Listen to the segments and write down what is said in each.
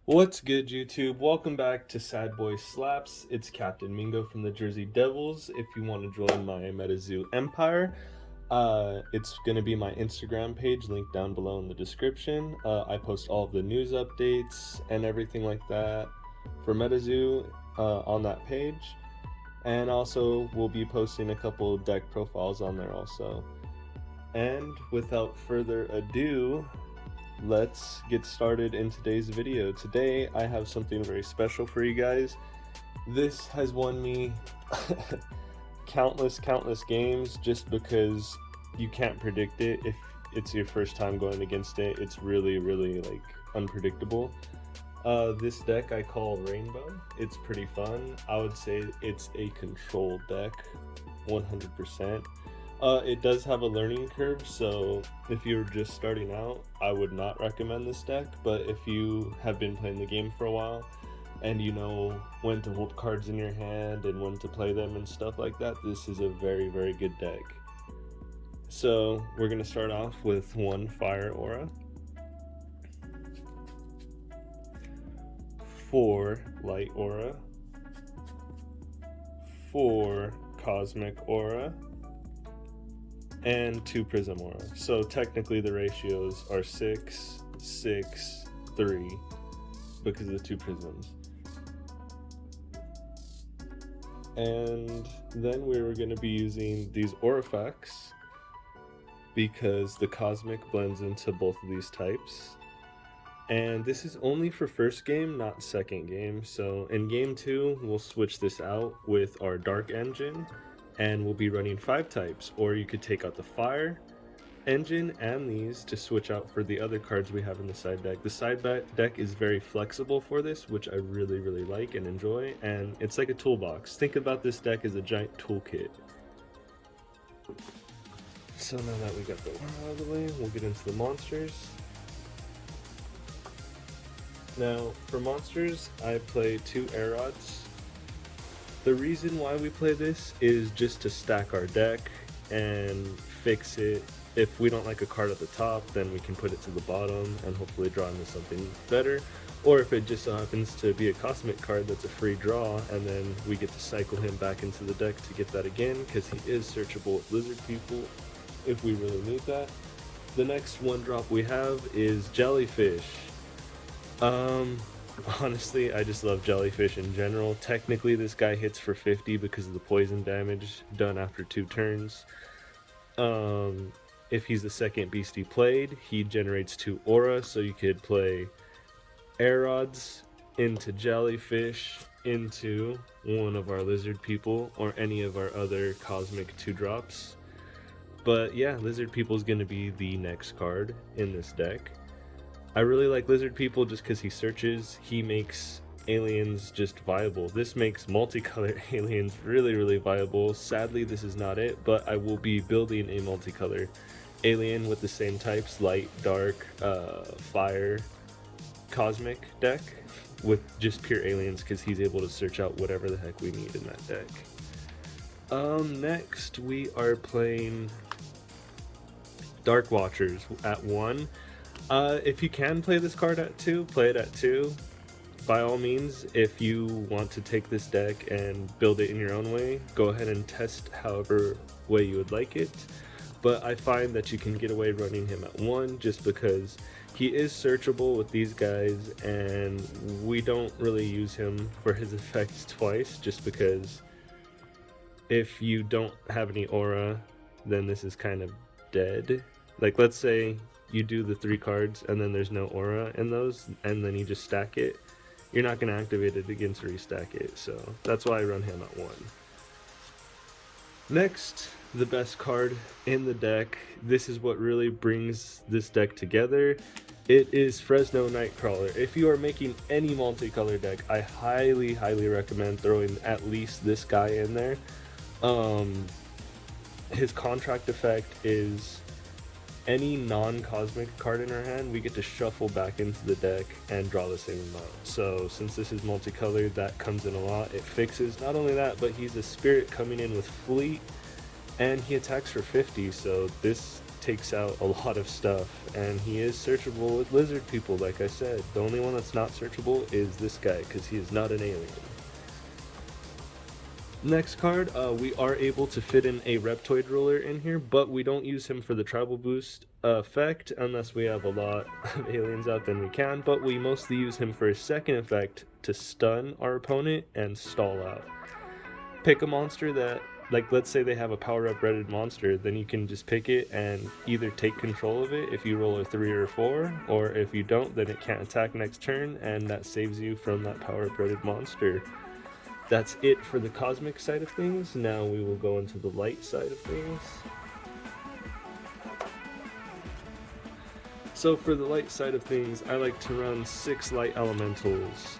What's good, YouTube? Welcome back to Sad Boy Slaps. It's Captain Mingo from the Jersey Devils. If you want to join my Metazoo Empire, it's going to be my Instagram page linked down below in the description. I post all of the news updates and everything like that for Metazoo on that page. And also, we'll be posting a couple deck profiles on there also. And without further ado, let's get started in today's video. Today I have something very special for you guys. This has won me countless games just because you can't predict it. If it's your first time going against it, it's really like unpredictable. This deck I call Rainbow. It's pretty fun. I would say it's a control deck 100%. It does have a learning curve, so if you're just starting out, I would not recommend this deck, but if you have been playing the game for a while and you know when to hold cards in your hand and when to play them and stuff like that, this is a very good deck. So we're going to start off with 1 Fire Aura, 4 Light Aura, 4 Cosmic Aura, and 2 Prism Aura. So technically the ratios are 6, 6, 3 because of the 2 prisms. And then we were going to be using these aura effects because the Cosmic blends into both of these types. And this is only for first game, not second game. So in game 2, we'll switch this out with our Dark engine, and we'll be running 5 types, or you could take out the Fire engine and these to switch out for the other cards we have in the side deck. The side deck is very flexible for this, which I really like and enjoy, and it's like a toolbox. Think about this deck as a giant toolkit. So now that we got the aura out of the way, we'll get into the monsters. Now, for monsters, I play 2 air rods. The reason why we play this is just to stack our deck and fix it. If we don't like a card at the top, then we can put it to the bottom and hopefully draw into something better. Or if it just so happens to be a Cosmic card that's a free draw, and then we get to cycle him back into the deck to get that again, because he is searchable with Lizard People if we really need that. The next 1-drop we have is Jellyfish. Honestly, I just love Jellyfish in general. Technically, this guy hits for 50 because of the poison damage done after 2 turns. If he's the second beast he played, he generates 2 aura, so you could play air rods into Jellyfish into one of our Lizard People or any of our other Cosmic 2-drops. But yeah, Lizard People is going to be the next card in this deck. I really like Lizard People just because he searches. He makes aliens just viable. This makes multicolored aliens really viable. Sadly, this is not it, but I will be building a multicolor alien with the same types: light, dark, fire, cosmic deck with just pure aliens, because he's able to search out whatever the heck we need in that deck. Next we are playing Dark Watchers at 1. If you can play this card at 2, play it at 2. By all means, if you want to take this deck and build it in your own way, go ahead and test however way you would like it. But I find that you can get away running him at 1 just because he is searchable with these guys, and we don't really use him for his effects twice, just because if you don't have any aura, then this is kind of dead. Like, let's say you do the 3 cards and then there's no aura in those, and then you just stack it. You're not going to activate it again to restack it, so that's why I run him at 1. Next, the best card in the deck. This is what really brings this deck together. It is Fresno Nightcrawler. If you are making any multicolor deck, I highly recommend throwing at least this guy in there. His contract effect is any non-cosmic card in our hand, we get to shuffle back into the deck and draw the same amount. So since this is multicolored, that comes in a lot. It fixes not only that, but he's a spirit coming in with fleet, and he attacks for 50, so this takes out a lot of stuff, and he is searchable with lizard people, like I said. The only one that's not searchable is this guy, because he is not an alien. Next card, we are able to fit in a Reptoid Ruler in here, but we don't use him for the Tribal Boost effect unless we have a lot of aliens out, then we can, but we mostly use him for his second effect to stun our opponent and stall out. Pick a monster that, like, let's say they have a power-up redded monster, then you can just pick it and either take control of it if you roll a 3 or a 4, or if you don't, then it can't attack next turn, and that saves you from that power-up redded monster. That's it for the cosmic side of things. Now we will go into the light side of things. So for the light side of things, I like to run 6 light elementals.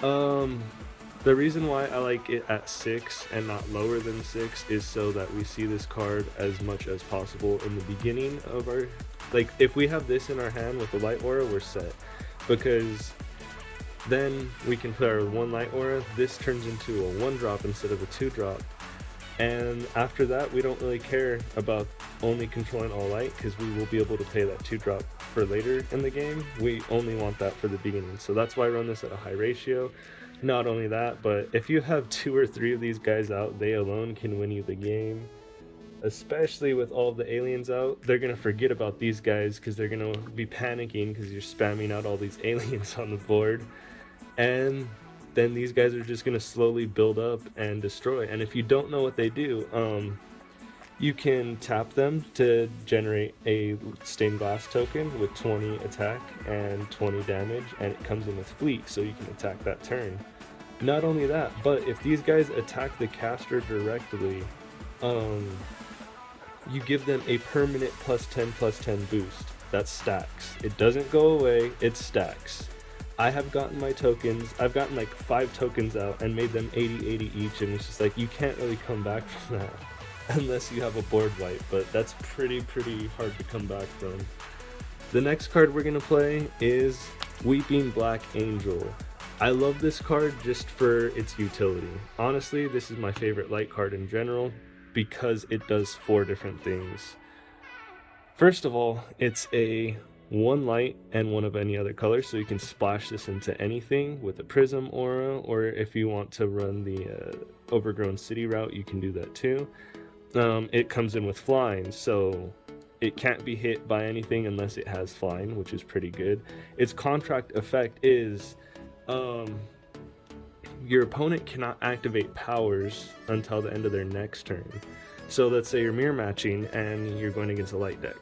The reason why I like it at 6 and not lower than 6 is so that we see this card as much as possible in the beginning of our... Like, if we have this in our hand with the light aura, we're set. Because then we can play our 1 light aura. This turns into a 1-drop instead of a 2-drop. And after that, we don't really care about only controlling all light, because we will be able to pay that 2-drop for later in the game. We only want that for the beginning. So that's why I run this at a high ratio. Not only that, but if you have 2 or 3 of these guys out, they alone can win you the game. Especially with all of the aliens out, they're going to forget about these guys because they're going to be panicking because you're spamming out all these aliens on the board. And then these guys are just going to slowly build up and destroy. And if you don't know what they do, you can tap them to generate a stained glass token with 20 attack and 20 damage, and it comes in with fleet, so you can attack that turn. Not only that, but if these guys attack the caster directly, you give them a permanent +10/+10 boost. That stacks. It doesn't go away, it stacks. I have gotten my tokens, I've gotten like 5 tokens out and made them 80/80 each, and it's just like, you can't really come back from that unless you have a board wipe, but that's pretty hard to come back from. The next card we're going to play is Weeping Black Angel. I love this card just for its utility. Honestly, this is my favorite light card in general because it does 4 different things. First of all, it's a 1 light and 1 of any other color, so you can splash this into anything with a prism aura, or if you want to run the overgrown city route, you can do that too. It comes in with flying, so it can't be hit by anything unless it has flying, which is pretty good. Its contract effect is your opponent cannot activate powers until the end of their next turn. So let's say you're mirror matching and you're going against a light deck,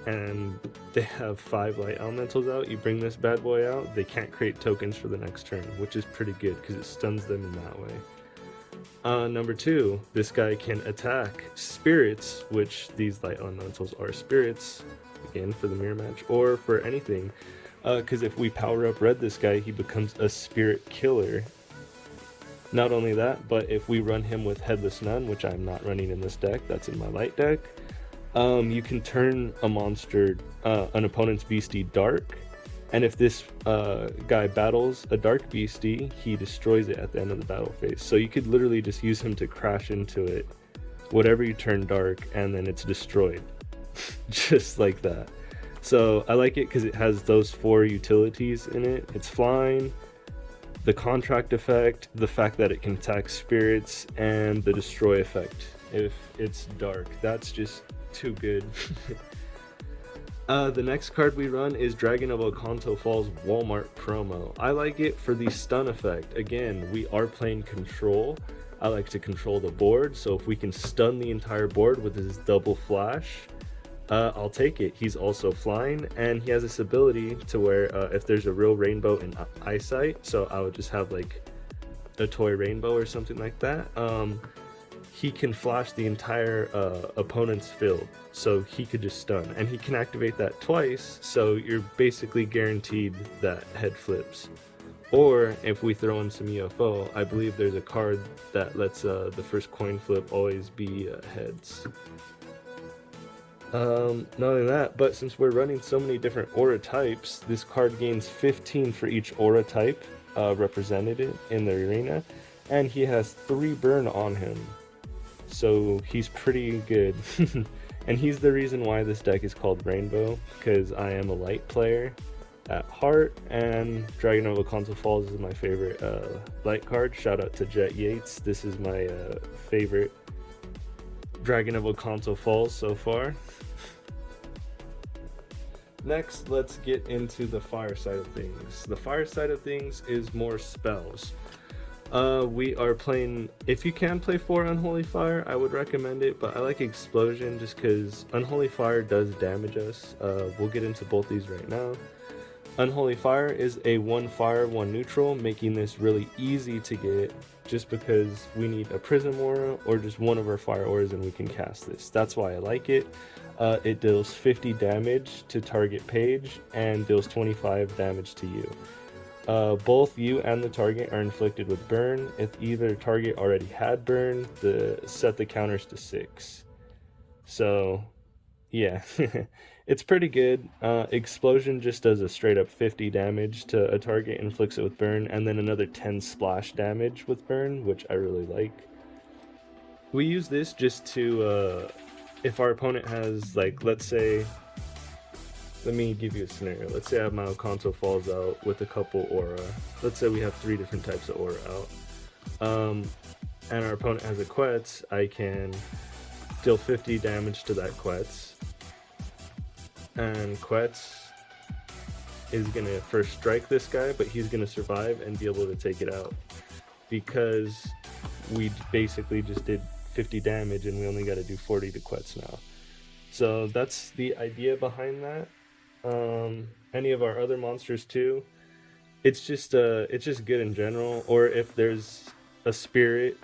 and they have 5 light elementals out. You bring this bad boy out, they can't create tokens for the next turn, which is pretty good because it stuns them in that way. Number 2, this guy can attack spirits, which these light elementals are spirits, again for the mirror match, or for anything, because if we power up red this guy, he becomes a spirit killer. Not only that, but if we run him with Headless Nun, which I'm not running in this deck, that's in my light deck, you can turn a monster, an opponent's beastie dark, and if this guy battles a dark beastie, he destroys it at the end of the battle phase. So you could literally just use him to crash into it, whatever you turn dark, and then it's destroyed. Just like that. So I like it because it has those 4 utilities in it. It's flying, the contract effect, the fact that it can attack spirits, and the destroy effect if it's dark. That's just too good. The next card we run is Dragon of Okanto Falls Walmart promo. I like it for the stun effect. Again, we are playing control. I like to control the board, so if we can stun the entire board with his double flash, I'll take it. He's also flying, and he has this ability to where if there's a real rainbow in eyesight, so I would just have like a toy rainbow or something like that, he can flash the entire opponent's field, so he could just stun, and he can activate that twice, so you're basically guaranteed that head flips. Or if we throw in some UFO, I believe there's a card that lets the first coin flip always be heads. Not only that, but since we're running so many different aura types, this card gains 15 for each aura type represented in the arena, and he has 3 burn on him. so he's pretty good. And he's the reason why this deck is called Rainbow, because I am a light player at heart, and Dragon of Oconto Falls is my favorite light card. Shout out to Jet Yates. This is my favorite Dragon of Oconto Falls so far. Next, let's get into the fire side of things. The fire side of things is more spells. We are playing, if you can play 4 Unholy Fire, I would recommend it, but I like Explosion just because Unholy Fire does damage us. We'll get into both these right now. Unholy Fire is a 1 fire, 1 neutral, making this really easy to get just because we need a Prism Aura or just one of our fire auras and we can cast this. That's why I like it. It deals 50 damage to target page and deals 25 damage to you. Both you and the target are inflicted with burn. If either target already had burn, set the counters to 6. So, yeah, it's pretty good. Explosion just does a straight up 50 damage to a target, inflicts it with burn, and then another 10 splash damage with burn, which I really like. We use this just to, if our opponent has, like, let's say, let me give you a scenario. Let's say I have my Oconto Falls out with a couple aura. Let's say we have 3 different types of aura out. And our opponent has a Quetz, I can deal 50 damage to that Quetz. And Quetz is gonna first strike this guy, but he's gonna survive and be able to take it out. Because we basically just did 50 damage and we only gotta do 40 to Quetz now. So that's the idea behind that. Any of our other monsters too, it's just good in general. Or if there's a spirit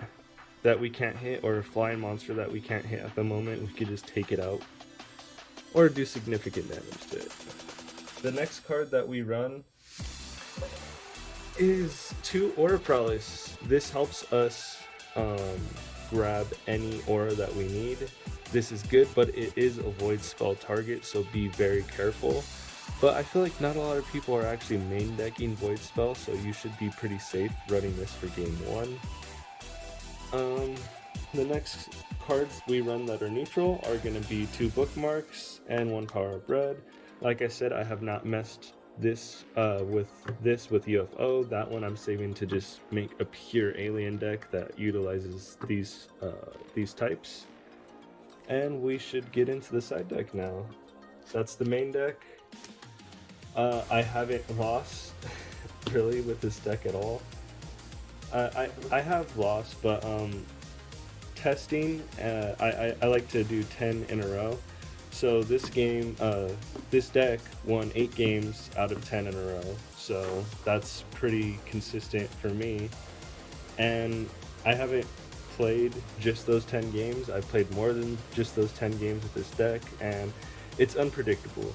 that we can't hit or a flying monster that we can't hit at the moment, we could just take it out or do significant damage to it. The next card that we run is 2 Aura Prowess. This helps us grab any aura that we need. This is good, but it is a void spell target, so be very careful. But I feel like not a lot of people are actually main decking void spell, so you should be pretty safe running this for game 1. The next cards we run that are neutral are going to be 2 Bookmarks and 1 Power of Bread. Like I said, I have not messed this with UFO. That one I'm saving to just make a pure alien deck that utilizes these types. And we should get into the side deck now. That's the main deck. I haven't lost really with this deck at all. I have lost, but testing, I like to do 10 in a row. So this game, this deck won 8 games out of 10 in a row. So that's pretty consistent for me. And I haven't played just those 10 games. I've played more than just those 10 games with this deck, and it's unpredictable.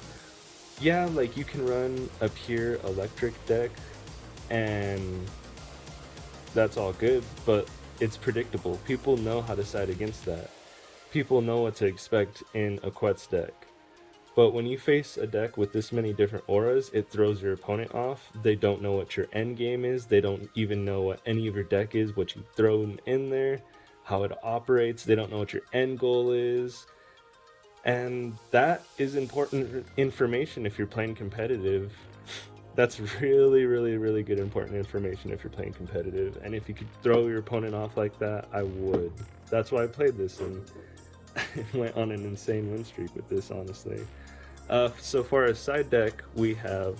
Yeah, like you can run a pure electric deck and that's all good, but it's predictable. People know how to side against that. People know what to expect in a Quetz deck. But when you face a deck with this many different auras, it throws your opponent off. They don't know what your end game is. They don't even know what any of your deck is, what you've thrown in there, how it operates. They don't know what your end goal is. And that is important information if you're playing competitive. That's really, really, really good important information if you're playing competitive. And if you could throw your opponent off like that, I would. That's why I played this and went on an insane win streak with this, honestly. So for our side deck, we have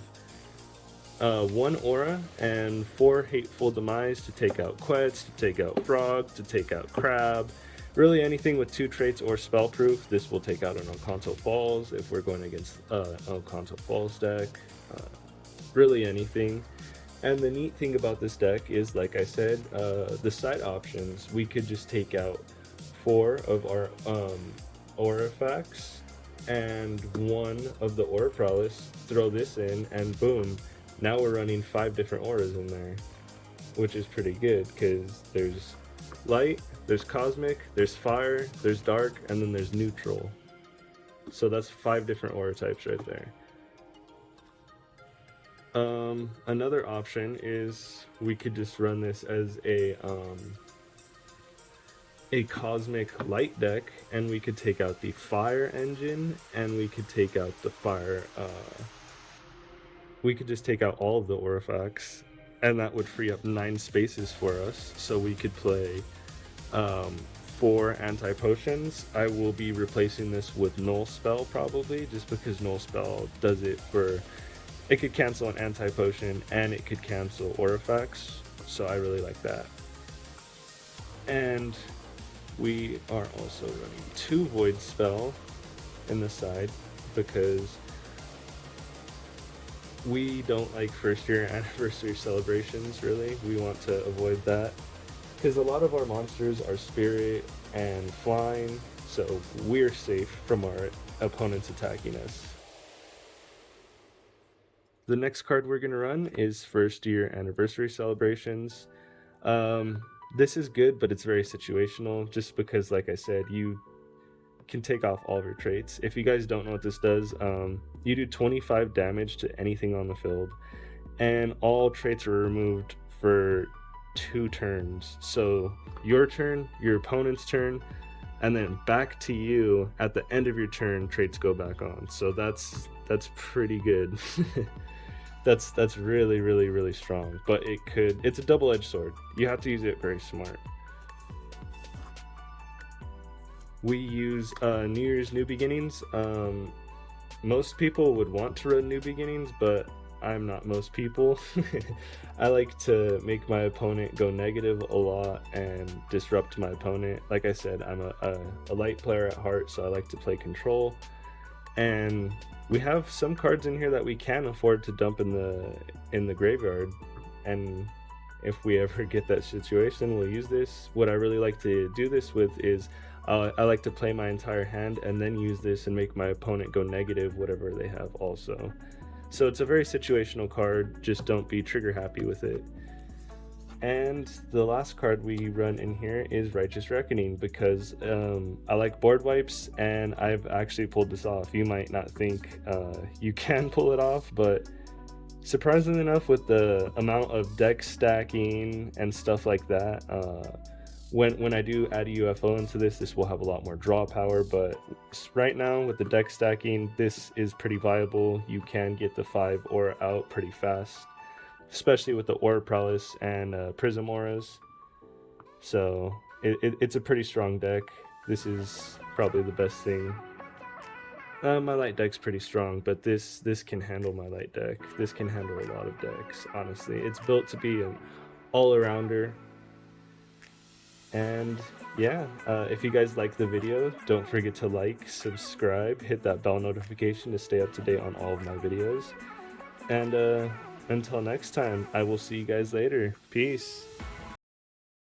1 Aura and 4 Hateful Demise to take out Quetz, to take out Frog, to take out Crab. Really anything with 2 traits or spell proof. This will take out an Oconto Falls if we're going against an Oconto Falls deck. Really anything. And the neat thing about this deck is, like I said, the side options. We could just take out 4 of our Aura Facts and 1 of the Aura Prowess, throw this in, and boom, now we're running 5 different auras in there, which is pretty good because there's light, there's cosmic, there's fire, there's dark, and then there's neutral. So that's 5 different aura types right there. Another option is we could just run this as a a cosmic light deck, and we could take out the fire engine, and we could take out the fire, we could just take out all of the Orifacts, and that would free up 9 spaces for us, so we could play 4 anti-potions. I will be replacing this with Null Spell probably, just because Null Spell does it for, it could cancel an anti-potion and it could cancel Orifacts, so I really like that. And we are also running 2 Void Spell in the side, because we don't like first year anniversary celebrations, really. We want to avoid that, because a lot of our monsters are spirit and flying, so we're safe from our opponents attacking us. The next card we're going to run is first year anniversary celebrations. This is good, but it's very situational, just because, like I said, you can take off all of your traits. If you guys don't know what this does, you do 25 damage to anything on the field, and all traits are removed for 2 turns. So your turn, your opponent's turn, and then back to you at the end of your turn, traits go back on. So that's pretty good. that's really, really, really strong. But it's a double-edged sword. You have to use it very smart. We use New Year's New Beginnings. Most people would want to run New Beginnings, but I'm not most people. I like to make my opponent go negative a lot and disrupt my opponent. Like I said, I'm a light player at heart, so I like to play control. And we have some cards in here that we can afford to dump in the graveyard, and if we ever get that situation, we'll use this. What I really like to do this with is I like to play my entire hand and then use this and make my opponent go negative whatever they have also. So it's a very situational card, just don't be trigger happy with it. And the last card we run in here is Righteous Reckoning, because I like board wipes, and I've actually pulled this off. You might not think you can pull it off, but surprisingly enough, with the amount of deck stacking and stuff like that, when I do add a UFO into this will have a lot more draw power, but right now with the deck stacking, this is pretty viable. You can get the 5 aura out pretty fast, especially with the Aura Prowess and Prism Auras. So it's a pretty strong deck. This is probably the best thing. My light deck's pretty strong, but this can handle my light deck. This can handle a lot of decks, honestly. It's built to be an all-arounder. And yeah, if you guys like the video, don't forget to like, subscribe, hit that bell notification to stay up to date on all of my videos. And until next time, I will see you guys later. Peace.